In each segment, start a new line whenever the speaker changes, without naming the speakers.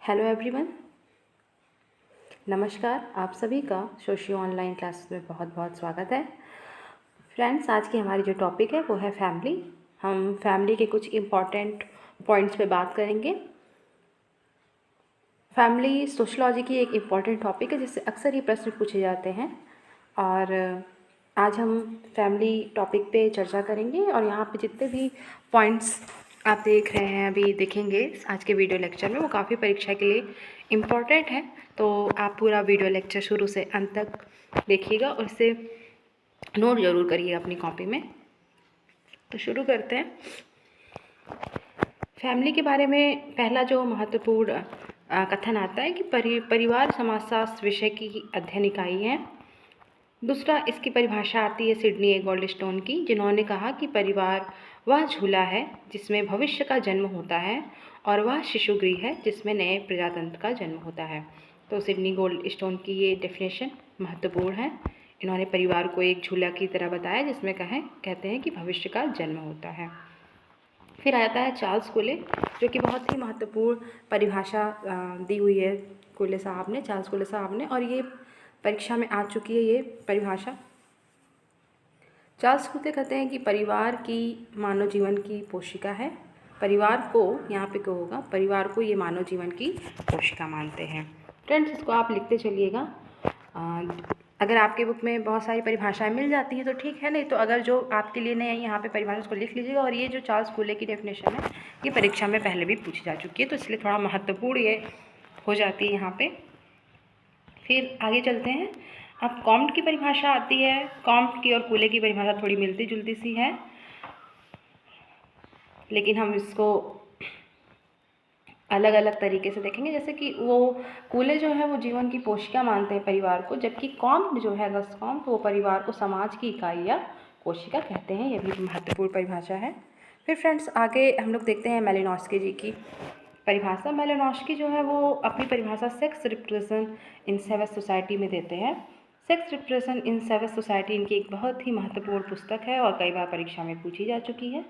Hello everyone, नमस्कार। आप सभी का सोशियो ऑनलाइन क्लासेस में बहुत बहुत स्वागत है। फ्रेंड्स, आज की हमारी जो टॉपिक है वो है फैमिली। हम फैमिली के कुछ इम्पॉर्टेंट पॉइंट्स पे बात करेंगे। फैमिली सोशलॉजी की एक इम्पॉर्टेंट टॉपिक है जिससे अक्सर ही प्रश्न पूछे जाते हैं और आज हम फैमिली टॉपिक पे चर्चा करेंगे और यहाँ पे जितने भी पॉइंट्स आप देख रहे हैं अभी देखेंगे आज के वीडियो लेक्चर में, वो काफ़ी परीक्षा के लिए इम्पॉर्टेंट है। तो आप पूरा वीडियो लेक्चर शुरू से अंत तक देखिएगा और इसे नोट ज़रूर करिएगा अपनी कॉपी में। तो शुरू करते हैं। फैमिली के बारे में पहला जो महत्वपूर्ण कथन आता है कि परिवार समाजशास्त्र विषय की अध्ययन इकाई है। दूसरा, इसकी परिभाषा आती है सिडनी ए गोल्डस्टोन की, जिन्होंने कहा कि परिवार वह झूला है जिसमें भविष्य का जन्म होता है और वह शिशुगृह है जिसमें नए प्रजातंत्र का जन्म होता है। तो सिडनी गोल्डस्टोन की ये डेफिनेशन महत्वपूर्ण है। इन्होंने परिवार को एक झूला की तरह बताया जिसमें कहते हैं कि भविष्य का जन्म होता है। फिर आता है चार्ल्स कूले, जो कि बहुत ही महत्वपूर्ण परिभाषा दी हुई है चार्ल्स कूले साहब ने, और ये परीक्षा में आ चुकी है ये परिभाषा। चार्ल्स कूले कहते हैं कि परिवार की मानव जीवन की पोशिका है। परिवार को, यहाँ पे क्या होगा, परिवार को ये मानव जीवन की पोशिका मानते हैं। फ्रेंड्स, इसको आप लिखते चलिएगा। अगर आपके बुक में बहुत सारी परिभाषाएं मिल जाती हैं तो ठीक है, नहीं तो अगर जो आपके लिए नहीं आई यहाँ पे परिभाषा उसको लिख लीजिएगा। और ये जो चार्ल्स कूले की डेफिनेशन है ये परीक्षा में पहले भी पूछी जा चुकी है, तो इसलिए थोड़ा महत्वपूर्ण ये हो जाती है यहाँ पे। फिर आगे चलते हैं। अब कॉम्ट की परिभाषा आती है। कॉम्ट की और कूले की परिभाषा थोड़ी मिलती जुलती सी है, लेकिन हम इसको अलग अलग तरीके से देखेंगे। जैसे कि वो कूले जो है वो जीवन की पोशिका मानते हैं परिवार को, जबकि कॉम्ट जो है अगस्त कॉम्ट वो परिवार को समाज की इकाई या कोशिका कहते हैं। यह भी महत्वपूर्ण परिभाषा है। फिर फ्रेंड्स, आगे हम लोग देखते हैं मेलिनोस्की जी की परिभाषा। मेलिनोस्की जो है वो अपनी परिभाषा sex represent in save us society में देते हैं। Sex represent in save us society इनकी एक बहुत ही महत्वपूर्ण पुस्तक है और कई बार परीक्षा में पूछी जा चुकी है।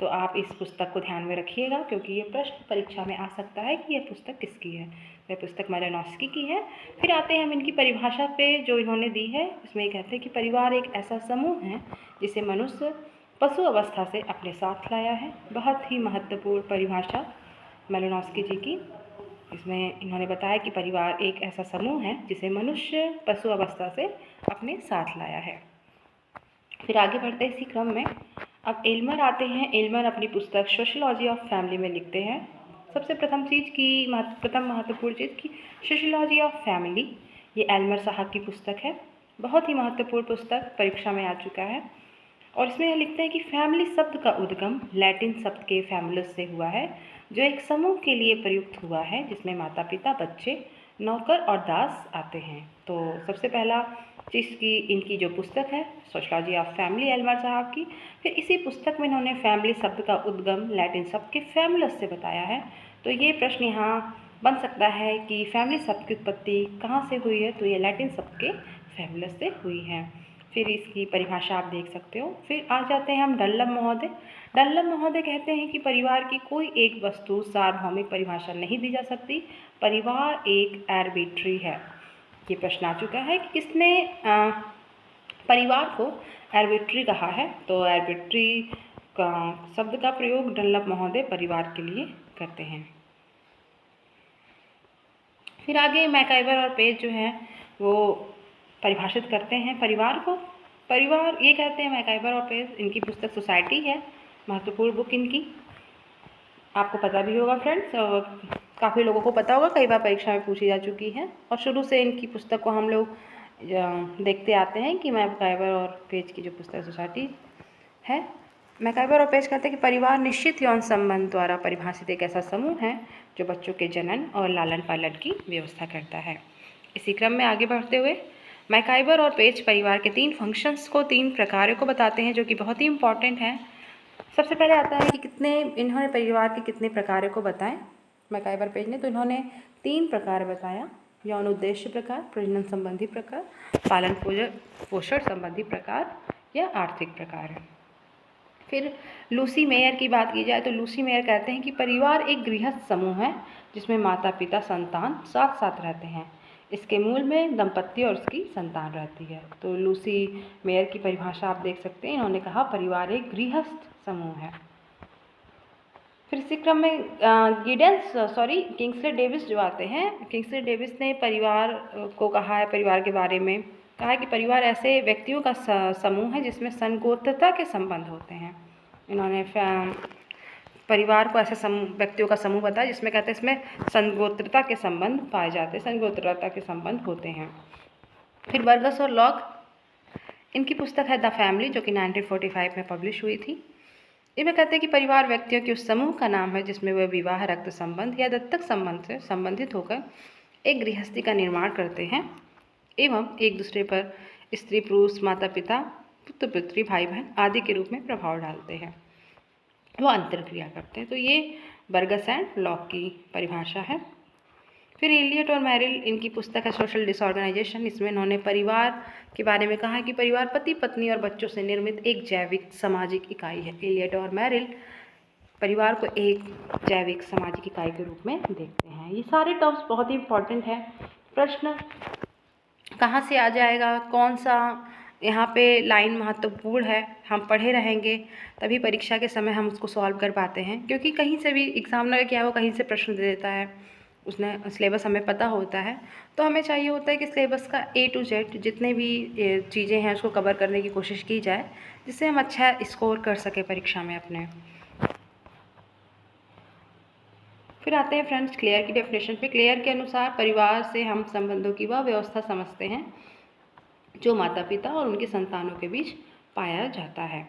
तो आप इस पुस्तक को ध्यान में रखिएगा क्योंकि ये प्रश्न परीक्षा में आ सकता है कि यह पुस्तक किसकी है। वह पुस्तक मेलिनोस्की की है। फिर आते हैं हम इनकी परिभाषा पे जो इन्होंने दी है। इसमें ये कहते हैं कि परिवार एक ऐसा समूह है जिसे मनुष्य पशु अवस्था से अपने साथ लाया है। बहुत ही महत्वपूर्ण परिभाषा मेलिनोस्की जी की। इसमें इन्होंने बताया कि परिवार एक ऐसा समूह है जिसे मनुष्य पशु अवस्था से अपने साथ लाया है। फिर आगे बढ़ते हैं इसी क्रम में। अब एल्मर आते हैं। एल्मर अपनी पुस्तक सोशियोलॉजी ऑफ फैमिली में लिखते हैं सबसे प्रथम महत्वपूर्ण चीज़ की सोशियोलॉजी ऑफ फैमिली, ये एल्मर साहब की पुस्तक है। बहुत ही महत्वपूर्ण पुस्तक, परीक्षा में आ चुका है। और इसमें यह लिखते हैं कि फैमिली शब्द का उद्गम लैटिन शब्द के फैमिलस से हुआ है, जो एक समूह के लिए प्रयुक्त हुआ है जिसमें माता पिता, बच्चे, नौकर और दास आते हैं। तो सबसे पहला चीज़ की इनकी जो पुस्तक है सोशियोलॉजी ऑफ फैमिली एल्मर साहब की। फिर इसी पुस्तक में इन्होंने फैमिली शब्द का उद्गम लैटिन शब्द के फैमिलस से बताया है। तो ये प्रश्न यहाँ बन सकता है कि फैमिली शब्द की उत्पत्ति कहाँ से हुई है, तो ये लैटिन शब्द के फैमिलस से हुई है। फिर इसकी परिभाषा आप देख सकते हो। फिर आ जाते हैं हम डनलप महोदय। डनलप महोदय कहते हैं कि परिवार की कोई एक वस्तु सार्वभौमिक परिभाषा नहीं दी जा सकती। परिवार एक आर्बिट्री है। ये प्रश्न आ चुका है कि किसने परिवार को आर्बिट्री कहा है, तो आर्बिट्री का शब्द का प्रयोग डनलप महोदय परिवार के लिए करते हैं। फिर आगे मैकाइवर और पेज जो है वो परिभाषित करते हैं परिवार को। परिवार ये कहते हैं मैकाइवर और पेज, इनकी पुस्तक सोसाइटी है, महत्वपूर्ण बुक इनकी। आपको पता भी होगा फ्रेंड्स, काफ़ी लोगों को पता होगा, कई बार परीक्षा में पूछी जा चुकी है। और शुरू से इनकी पुस्तक को हम लोग देखते आते हैं कि मैकाइवर और पेज की जो पुस्तक सोसाइटी है। मैकाइवर और पेज कहते हैं कि परिवार निश्चित यौन संबंध द्वारा परिभाषित एक ऐसा समूह है जो बच्चों के जनन और लालन पालन की व्यवस्था करता है। इसी क्रम में आगे बढ़ते हुए मैकाइवर और पेज परिवार के 3 फंक्शंस को, 3 प्रकारों को बताते हैं जो कि बहुत ही इंपॉर्टेंट हैं। सबसे पहले आता है कि इन्होंने परिवार के कितने प्रकारों को बताएं मैकाइवर पेज ने, तो इन्होंने 3 प्रकार बताया। यौन उद्देश्य प्रकार, प्रजनन संबंधी प्रकार, पालन पोषण संबंधी प्रकार या आर्थिक प्रकार। फिर लूसी मेयर की बात की जाए तो लूसी मेयर कहते हैं कि परिवार एक गृहस्थ समूह है जिसमें माता पिता संतान साथ साथ रहते हैं। इसके मूल में दंपत्ति और उसकी संतान रहती है। तो लूसी मेयर की परिभाषा आप देख सकते हैं। इन्होंने कहा परिवार एक गृहस्थ समूह है। फिर इसी क्रम में किंग्सले डेविस जो आते हैं, किंग्सले डेविस ने परिवार को कहा है, परिवार के बारे में कहा है कि परिवार ऐसे व्यक्तियों का समूह है जिसमें संगोत्रता के संबंध होते हैं। इन्होंने परिवार को ऐसे व्यक्तियों का समूह बताया जिसमें कहते हैं इसमें संगोत्रता के संबंध पाए जाते हैं, संगोत्रता के संबंध होते हैं। फिर बर्गस और लॉक, इनकी पुस्तक है द फैमिली जो कि 1945 में पब्लिश हुई थी। इनमें कहते हैं कि परिवार व्यक्तियों के उस समूह का नाम है जिसमें वे विवाह, रक्त संबंध या दत्तक संबंध से संबंधित होकर एक गृहस्थी का निर्माण करते हैं एवं एक दूसरे पर स्त्री पुरुष, माता पिता, पुत्र पुत्री, भाई बहन आदि के रूप में प्रभाव डालते हैं, वो अंतरक्रिया करते हैं। तो ये बर्गस एंड लॉक की परिभाषा है। फिर एलियट और मैरिल, इनकी पुस्तक है सोशल डिसऑर्गेनाइजेशन। इसमें इन्होंने परिवार के बारे में कहा है कि परिवार पति पत्नी और बच्चों से निर्मित एक जैविक सामाजिक इकाई है। एलियट और मैरिल परिवार को एक जैविक सामाजिक इकाई के रूप में देखते हैं। ये सारे टर्म्स बहुत ही इंपॉर्टेंट है। प्रश्न कहाँ से आ जाएगा, कौन सा यहाँ पे लाइन महत्वपूर्ण है, हम पढ़े रहेंगे तभी परीक्षा के समय हम उसको सॉल्व कर पाते हैं, क्योंकि कहीं से भी एग्जामिनर क्या है वो कहीं से प्रश्न दे देता है, उसने सिलेबस हमें पता होता है, तो हमें चाहिए होता है कि सिलेबस का A to Z जितने भी चीज़ें हैं उसको कवर करने की कोशिश की जाए, जिससे हम अच्छा स्कोर कर सकें परीक्षा में अपने। फिर आते हैं फ्रेंड्स क्लेयर की डेफिनेशन पे। क्लेयर के अनुसार परिवार से हम संबंधों की वह व्यवस्था समझते हैं जो माता पिता और उनकी संतानों के बीच पाया जाता है।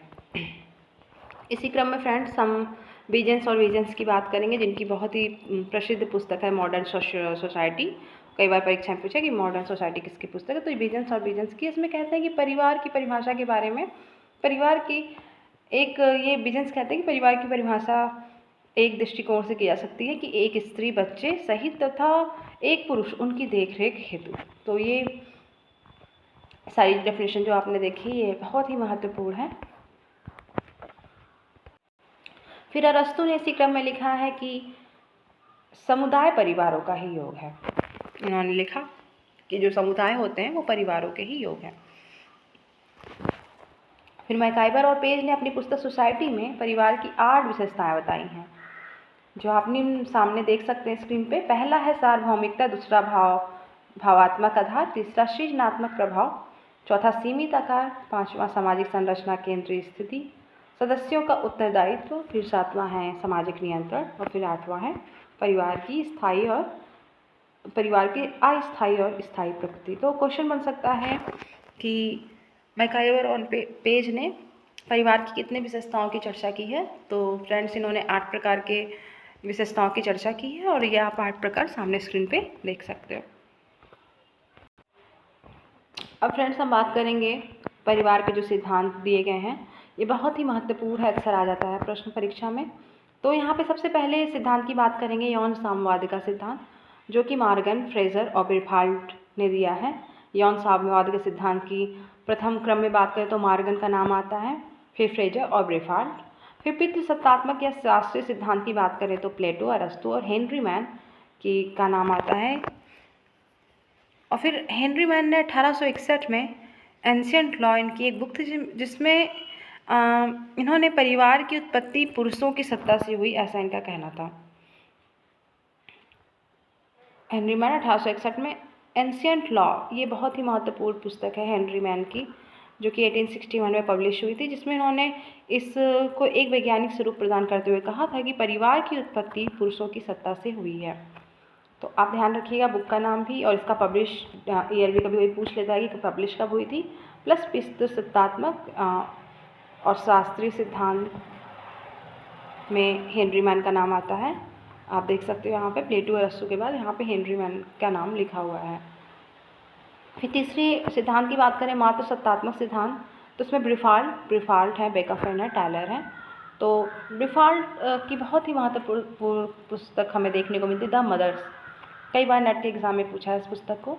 इसी क्रम में फ्रेंड्स हम विजन्स और विजन्स की बात करेंगे, जिनकी बहुत ही प्रसिद्ध पुस्तक है मॉडर्न सोसाइटी। कई बार परीक्षा में पूछा कि मॉडर्न सोसाइटी किसकी पुस्तक है, तो विजन्स और विजन्स की। इसमें कहते हैं कि परिवार की परिभाषा के बारे में, परिवार की एक ये विजन्स कहते हैं कि परिवार की परिभाषा एक दृष्टिकोण से की जा सकती है कि एक स्त्री, बच्चे सहित तथा एक पुरुष उनकी देखरेख हेतु। तो ये सारी डेफिनेशन जो आपने देखी ये बहुत ही महत्वपूर्ण है। फिर अरस्तु ने इसी क्रम में लिखा है कि समुदाय परिवारों का ही योग है। इन्होंने लिखा कि जो समुदाय होते हैं वो परिवारों के ही योग है। फिर मैकाइवर और पेज ने अपनी पुस्तक सोसाइटी में परिवार की 8 विशेषताएं बताई हैं, जो आप सामने देख सकते हैं स्क्रीन पे। पहला है सार्वभौमिकता, दूसरा भावात्मक आधार, तीसरा सृजनात्मक प्रभाव, चौथा सीमित आकार, पांचवा सामाजिक संरचना केंद्रीय स्थिति, सदस्यों का उत्तरदायित्व, फिर सातवां है सामाजिक नियंत्रण, और फिर आठवां है परिवार की अस्थायी और स्थायी प्रकृति। तो क्वेश्चन बन सकता है कि मैकाइवर और पेज ने परिवार की कितने विशेषताओं की चर्चा की है। तो फ्रेंड्स इन्होंने 8 प्रकार के विशेषताओं की चर्चा की है और ये आप 8 प्रकार सामने स्क्रीन पे देख सकते हो। अब फ्रेंड्स हम बात करेंगे परिवार के जो सिद्धांत दिए गए हैं, ये बहुत ही महत्वपूर्ण है, अक्सर आ जाता है प्रश्न परीक्षा में। तो यहाँ पे सबसे पहले सिद्धांत की बात करेंगे यौन साम्यवाद का सिद्धांत, जो कि मॉर्गन, फ्रेजर और ब्रीफाल्ट ने दिया है। यौन साम्यवाद के सिद्धांत की प्रथम क्रम में बात करें तो मॉर्गन का नाम आता है, फिर फ्रेजर और ब्रीफाल्ट। फिर पितृसत्तात्मक या शास्त्रीय सिद्धांत की बात करें तो प्लेटो, अरस्तु और हेनरी मैन का नाम आता है। और फिर हेनरी मैन ने 1861 में एंशिएंट लॉ इनकी एक बुक थी जिसमें इन्होंने परिवार की उत्पत्ति पुरुषों की सत्ता से हुई, ऐसा इनका कहना था। हेनरी मैन 1861 में एंशिएंट लॉ, ये बहुत ही महत्वपूर्ण पुस्तक है हेनरी मैन की, जो कि 1861 में पब्लिश हुई थी, जिसमें इन्होंने इसको एक वैज्ञानिक स्वरूप प्रदान करते हुए कहा था कि परिवार की उत्पत्ति पुरुषों की सत्ता से हुई है। तो आप ध्यान रखिएगा बुक का नाम भी और इसका पब्लिश ईयर भी कभी कोई पूछ लेता है कि पब्लिश कब हुई थी। प्लस पितृसत्तात्मक और शास्त्रीय सिद्धांत में हेनरी मैन का नाम आता है। आप देख सकते हो यहाँ पे प्लेटो और अरस्तु के बाद यहाँ पे हेनरी मैन का नाम लिखा हुआ है। फिर तीसरी सिद्धांत की बात करें मातृसत्तात्मक सिद्धांत, तो उसमें ब्रीफाल्ट है, बेकरफेन है, टायलर है। तो ब्रीफाल्ट की बहुत ही महत्वपूर्ण पुस्तक हमें देखने को मिलती है, द मदर्स। कई बार नेट के एग्जाम में पूछा है इस पुस्तक को,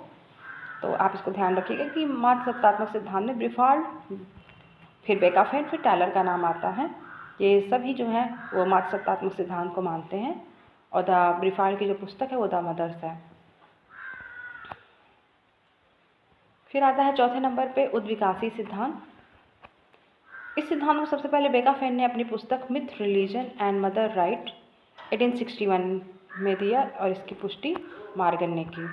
तो आप इसको ध्यान रखिएगा कि मातृसत्तात्मक सिद्धांत में ब्रीफाल्ट, फिर बेकरफेन, फिर टायलर का नाम आता है। ये सभी जो है वो मातृसत्तात्मक सिद्धांत को मानते हैं। और द ब्रीफाल्ड की जो पुस्तक है वो द मदर्स है। फिर आता है चौथे नंबर पे उद्विकासी सिद्धांत। इस सिद्धांत को सबसे पहले बेकाफेन ने अपनी पुस्तक myth, religion and mother right 1861 में दिया और इसकी पुष्टि मार्गन ने की।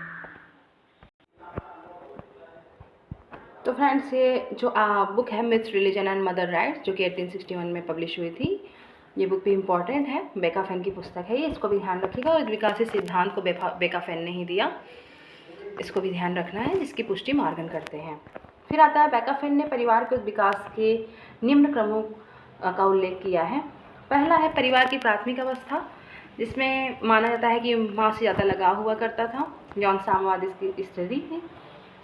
तो फ्रेंड्स, ये जो बुक है myth, religion and mother rights, जो कि 1861 में पब्लिश हुई थी, ये बुक भी इम्पॉर्टेंट है, बेकाफेन की पुस्तक है ये, इसको भी ध्यान रखिएगा। और विकासी सिद्धांत को बेकाफेन ने ही दिया, इसको भी ध्यान रखना है, जिसकी पुष्टि मार्गन करते हैं। फिर आता है बेकाफेन ने परिवार के विकास के निम्न क्रमों का उल्लेख किया है। पहला है परिवार की प्राथमिक अवस्था, जिसमें माना जाता है कि माँ से ज़्यादा लगाव हुआ करता था, यौन साम्यवाद इसकी स्थिति थी।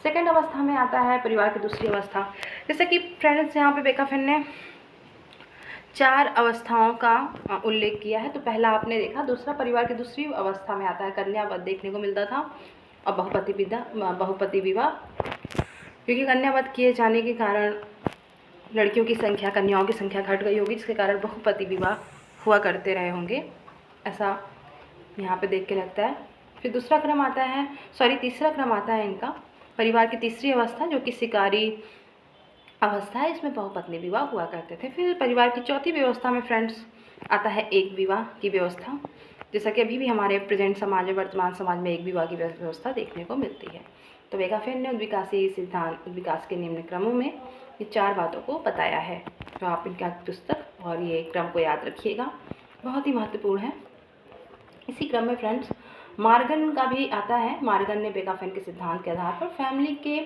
सेकेंड अवस्था में आता है परिवार की दूसरी अवस्था। जैसे कि फ्रेंड्स यहाँ पे बेकाफेन ने 4 अवस्थाओं का उल्लेख किया है। तो पहला आपने देखा, दूसरा परिवार की दूसरी अवस्था में आता है कन्यावध देखने को मिलता था और बहुपति विवाह, क्योंकि कन्यावध किए जाने के कारण लड़कियों की संख्या, कन्याओं की संख्या घट गई होगी, जिसके कारण बहुपति विवाह हुआ करते रहे होंगे, ऐसा यहाँ पे देख के लगता है। फिर तीसरा क्रम आता है इनका परिवार की तीसरी अवस्था, जो कि शिकारी अवस्था है, इसमें बहुपत्नी विवाह हुआ करते थे। फिर परिवार की चौथी व्यवस्था में फ्रेंड्स आता है एक विवाह की व्यवस्था, जैसा कि अभी भी हमारे प्रेजेंट समाज में, वर्तमान समाज में एक विवाह की व्यवस्था देखने को मिलती है। तो बेकाफेन ने उद्विकासी सिद्धांत, विकास के निम्न क्रमों में ये 4 बातों को बताया है। तो आप इनका पुस्तक और ये क्रम को याद रखिएगा, बहुत ही महत्वपूर्ण है। इसी क्रम में फ्रेंड्स मार्गन का भी आता है। मार्गन ने बेकाफेन के सिद्धांत के आधार पर फैमिली के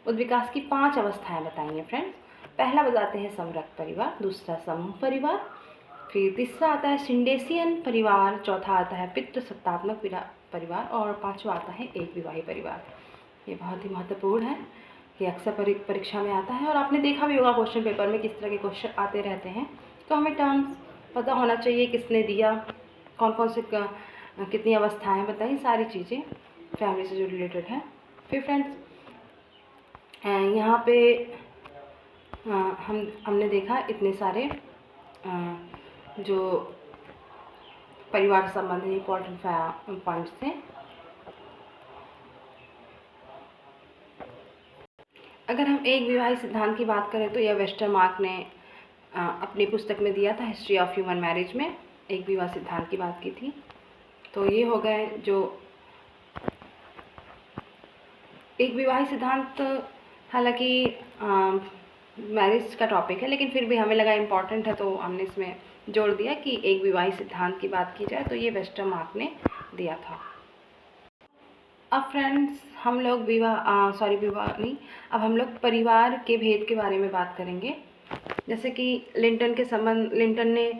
उद्विकास की 5 अवस्थाएं बताई हैं फ्रेंड्स। पहला बताते हैं समरक परिवार, दूसरा समूह परिवार, फिर तीसरा आता है सिंडेसियन परिवार, चौथा आता है पितृसत्तात्मक परिवार और पांचवा आता है एक विवाही परिवार। ये बहुत ही महत्वपूर्ण है, ये अक्सर परीक्षा में आता है और आपने देखा भी होगा क्वेश्चन पेपर में किस तरह के क्वेश्चन आते रहते हैं। तो हमें टर्म्स पता होना चाहिए, किसने दिया, कौन कौन से कितनी अवस्थाएं बताई, सारी चीज़ें फैमिली से जो रिलेटेड है। फिर फ्रेंड्स यहाँ पे हमने देखा इतने सारे जो परिवार संबंधी इम्पोर्टेंट पॉइंट्स थे। अगर हम एक विवाही सिद्धांत की बात करें तो यह वेस्टरमार्क ने अपनी पुस्तक में दिया था, हिस्ट्री ऑफ ह्यूमन मैरिज में एक विवाह सिद्धांत की बात की थी। तो ये हो गए जो एक विवाही सिद्धांत, हालांकि मैरिज का टॉपिक है, लेकिन फिर भी हमें लगा इम्पॉर्टेंट है तो हमने इसमें जोड़ दिया कि एक विवाही सिद्धांत की बात की जाए तो ये वेस्टरमार्क ने दिया था। अब फ्रेंड्स हम लोग अब हम लोग परिवार के भेद के बारे में बात करेंगे। जैसे कि लिंटन ने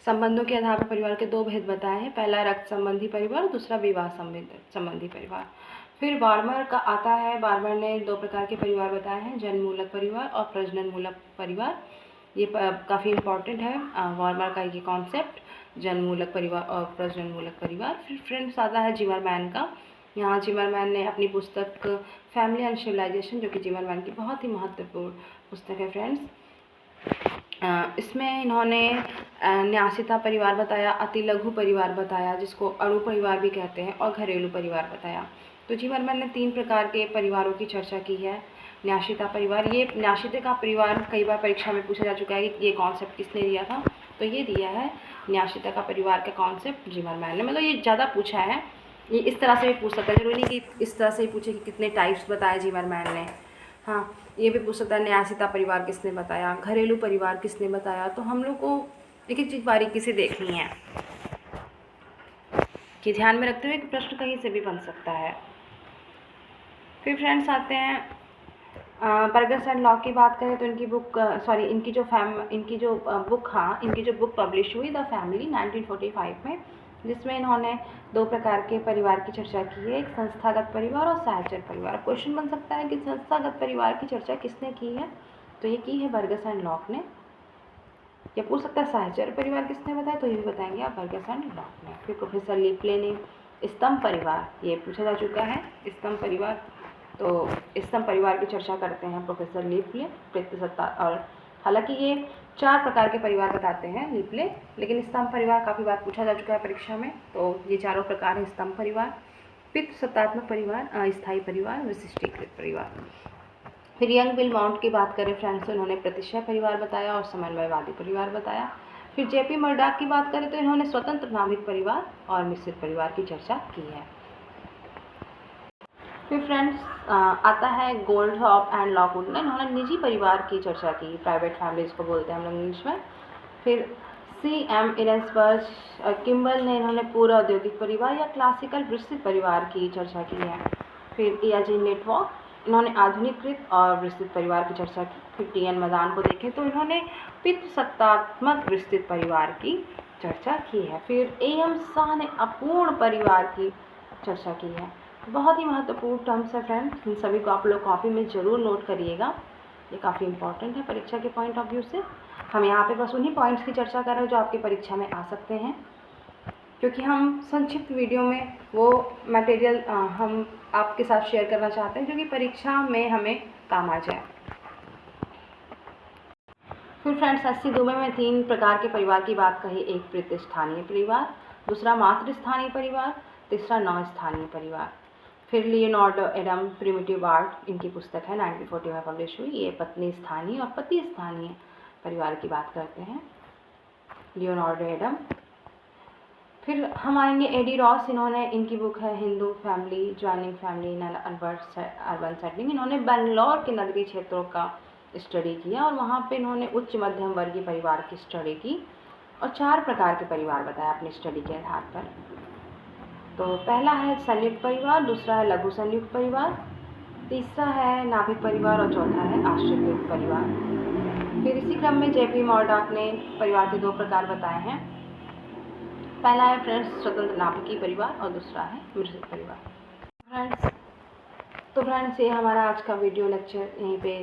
संबंधों के आधार पर परिवार के 2 भेद बताए हैं, पहला रक्त संबंधी परिवार, दूसरा विवाह संबंधी परिवार। फिर बार्मर का आता है, बार्मर ने 2 प्रकार के परिवार बताए हैं, जन्ममूलक परिवार और प्रजननमूलक परिवार। ये काफ़ी इम्पॉर्टेंट है बार्मर का ये कॉन्सेप्ट, जन्ममूलक परिवार और प्रजननमूलक परिवार। फिर फ्रेंड्स आता है जिमरमैन का। यहाँ जिमरमैन ने अपनी पुस्तक फैमिली एंड सिविलाइजेशन, जो कि जिमरमैन की बहुत ही महत्वपूर्ण पुस्तक है फ्रेंड्स, इसमें इन्होंने न्यासिता परिवार बताया, अति लघु परिवार बताया, जिसको अणु परिवार भी कहते हैं, और घरेलू परिवार बताया। तो जिमरमैन ने 3 प्रकार के परिवारों की चर्चा की है। न्यासिता परिवार, ये न्यासिता का परिवार कई बार परीक्षा में पूछा जा चुका है कि ये कॉन्सेप्ट किसने दिया था, तो ये दिया है न्यासिता का परिवार का कॉन्सेप्ट जिमरमैन ने। मतलब ये ज़्यादा पूछा है, ये इस तरह से भी पूछ सकता है, जरूरी नहीं कि इस तरह से ही पूछे कि कितने टाइप्स बताए जिमरमैन ने। हाँ, ये भी पूछ सकता है न्यासिता परिवार किसने बताया, घरेलू परिवार किसने बताया। तो हम लोग को एक एक चीज़ बारीकी से देखनी है कि ध्यान में रखते हुए कि प्रश्न कहीं से भी बन सकता है। फिर फ्रेंड्स आते हैं बर्गस एंड लॉ की बात करें तो इनकी जो बुक पब्लिश हुई द फैमिली 1945 में, जिसमें इन्होंने 2 प्रकार के परिवार की चर्चा की है, एक संस्थागत परिवार और सहचर परिवार। क्वेश्चन बन सकता है कि संस्थागत परिवार की चर्चा किसने की है, तो ये की है बर्गस एंड लॉ ने। या पूछ सकता है सहचर परिवार किसने बताया, तो ये भी बताएंगे आप बर्गस एंड लॉ ने। फिर प्रोफेसर लिपले ने स्तंभ परिवार, ये पूछा जा चुका है स्तंभ परिवार, तो स्तंभ परिवार की चर्चा करते हैं प्रोफेसर लिपले, पितृसत्ता। और हालांकि ये 4 प्रकार के परिवार बताते हैं लिपले, लेकिन स्तंभ परिवार काफ़ी बार पूछा जा चुका है परीक्षा में। तो ये चारों प्रकार हैं: स्तंभ परिवार, पितृसत्तात्मक परिवार, अस्थायी परिवार, विशिष्टीकृत परिवार। फिर यंग विल माउंट की बात करें फ्रेंड्स, तो इन्होंने प्रतिशय परिवार बताया और समन्वयवादी परिवार बताया। फिर जेपी मर्डॉक की बात करें तो इन्होंने स्वतंत्र नाभिक परिवार और मिश्रित परिवार की चर्चा की है। फिर फ्रेंड्स आता है गोल्डहॉप एंड लॉकवुड ने, इन्होंने निजी परिवार की चर्चा की, प्राइवेट फैमिली इसको बोलते हैं हम लोग इंग्लिश में। फिर C.M. इरेंसबर्ग किम्बल ने इन्होंने पूरा औद्योगिक परिवार या क्लासिकल विस्तृत परिवार की चर्चा की है। फिर E.A.G. नेटवर्क, इन्होंने आधुनिकृत और विस्तृत परिवार की चर्चा की। फिर T.N. मदान को देखें तो इन्होंने पितृसत्तात्मक विस्तृत परिवार की चर्चा की है। फिर A.M. शाह ने अपूर्ण परिवार की चर्चा की है। बहुत ही महत्वपूर्ण टर्म्स है फ्रेंड्स, इन सभी को आप लोग कॉपी में ज़रूर नोट करिएगा, ये काफ़ी इंपॉर्टेंट है परीक्षा के पॉइंट ऑफ व्यू से। हम यहाँ पे बस उन्हीं पॉइंट्स की चर्चा कर रहे हैं जो आपकी परीक्षा में आ सकते हैं, क्योंकि हम संक्षिप्त वीडियो में वो मटेरियल हम आपके साथ शेयर करना चाहते हैं जो कि परीक्षा में हमें काम आ जाए। फिर फ्रेंड्स 80 दुबे में 3 प्रकार के परिवार की बात कही, एक प्रतिस्थानीय परिवार, दूसरा मातृस्थानीय परिवार, तीसरा नवस्थानीय परिवार। फिर लियोनार्डो एडम प्रिमिटिव आर्ट, इनकी पुस्तक है 1940 में पब्लिश हुई, ये पत्नी स्थानीय और पति स्थानीय परिवार की बात करते हैं, लियोनार्डो एडम। फिर हम आएंगे एडी रॉस, इन्होंने इनकी बुक है Hindu family joining family in urban settling, इन्होंने बेंगलोर के नगरीय क्षेत्रों का स्टडी किया और वहाँ पे इन्होंने उच्च मध्यम वर्गीय परिवार की स्टडी की और 4 प्रकार के परिवार बताया अपनी स्टडी के आधार पर। तो पहला है संयुक्त परिवार, दूसरा है लघु संयुक्त परिवार, तीसरा है नाभिक परिवार और चौथा है आश्रित परिवार। फिर इसी क्रम में जेपी मर्डॉक ने परिवार के 2 प्रकार बताए हैं, पहला है फ्रेंड्स स्वतंत्र नाभिकीय परिवार और दूसरा है मिश्रित परिवार। फ्रेंड्स ये हमारा आज का वीडियो लेक्चर यहीं पे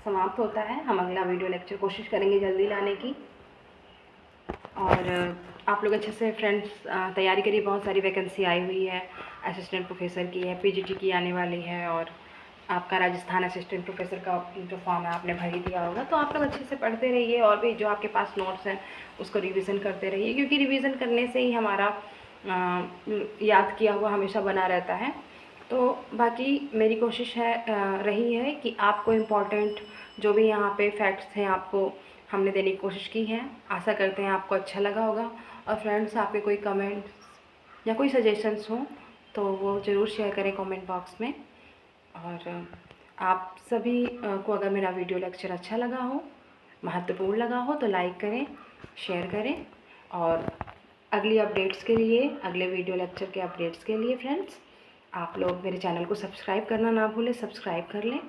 समाप्त होता है। हम अगला वीडियो लेक्चर कोशिश करेंगे जल्दी लाने की, और आप लोग अच्छे से फ्रेंड्स तैयारी करिए। बहुत सारी वैकेंसी आई हुई है, असिस्टेंट प्रोफेसर की है, पीजीटी की आने वाली है, और आपका राजस्थान असिस्टेंट प्रोफेसर का जो फॉर्म है आपने भर ही दिया होगा। तो आप लोग अच्छे से पढ़ते रहिए और भी जो आपके पास नोट्स हैं उसको रिवीजन करते रहिए, क्योंकि रिवीजन करने से ही हमारा याद किया हुआ हमेशा बना रहता है। तो बाकी मेरी कोशिश रही है कि आपको इम्पॉर्टेंट जो भी यहाँ पे फैक्ट्स हैं आपको हमने देने की कोशिश की है। आशा करते हैं आपको अच्छा लगा होगा। और फ्रेंड्स आपके कोई कमेंट्स या कोई सजेशंस हों तो वो ज़रूर शेयर करें कमेंट बॉक्स में। और आप सभी को अगर मेरा वीडियो लेक्चर अच्छा लगा हो, महत्वपूर्ण लगा हो, तो लाइक करें, शेयर करें। और अगली अपडेट्स के लिए, अगले वीडियो लेक्चर के अपडेट्स के लिए फ्रेंड्स आप लोग मेरे चैनल को सब्सक्राइब करना ना भूलें, सब्सक्राइब कर लें।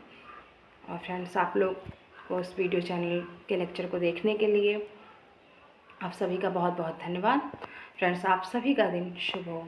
और फ्रेंड्स आप लोग को उस वीडियो चैनल के लेक्चर को देखने के लिए आप सभी का बहुत बहुत धन्यवाद। फ्रेंड्स आप सभी का दिन शुभ हो।